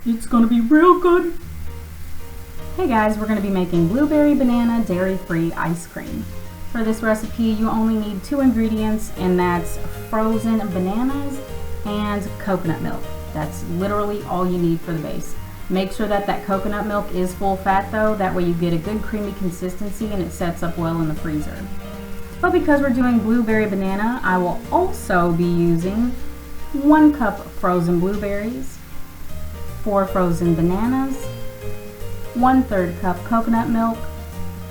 It's gonna be real good. Hey guys, we're gonna be making blueberry banana dairy-free ice cream. For this recipe, you only need 2 ingredients, and that's frozen bananas and coconut milk. That's literally all you need for the base. Make sure that coconut milk is full fat though, that way you get a good creamy consistency and it sets up well in the freezer. But because we're doing blueberry banana, I will also be using 1 cup frozen blueberries, 4 frozen bananas, 1/3 cup coconut milk,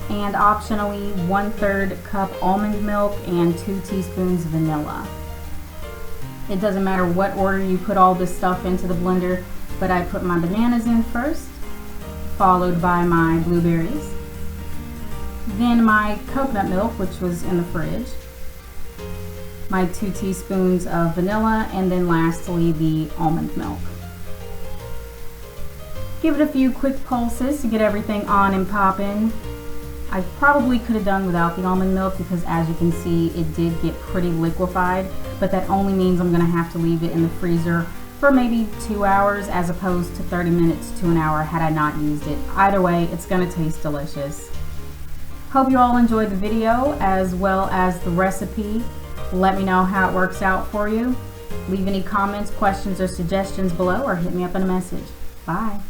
and optionally 1/3 cup almond milk and 2 teaspoons vanilla. It doesn't matter what order you put all this stuff into the blender, but I put my bananas in first, followed by my blueberries, then my coconut milk, which was in the fridge, my 2 teaspoons of vanilla, and then lastly the almond milk. Give it a few quick pulses to get everything on and popping. I probably could have done without the almond milk because, as you can see, it did get pretty liquefied, but that only means I'm going to have to leave it in the freezer for maybe 2 hours as opposed to 30 minutes to an hour had I not used it. Either way, it's going to taste delicious. Hope you all enjoyed the video as well as the recipe. Let me know how it works out for you. Leave any comments, questions, or suggestions below, or hit me up in a message. Bye.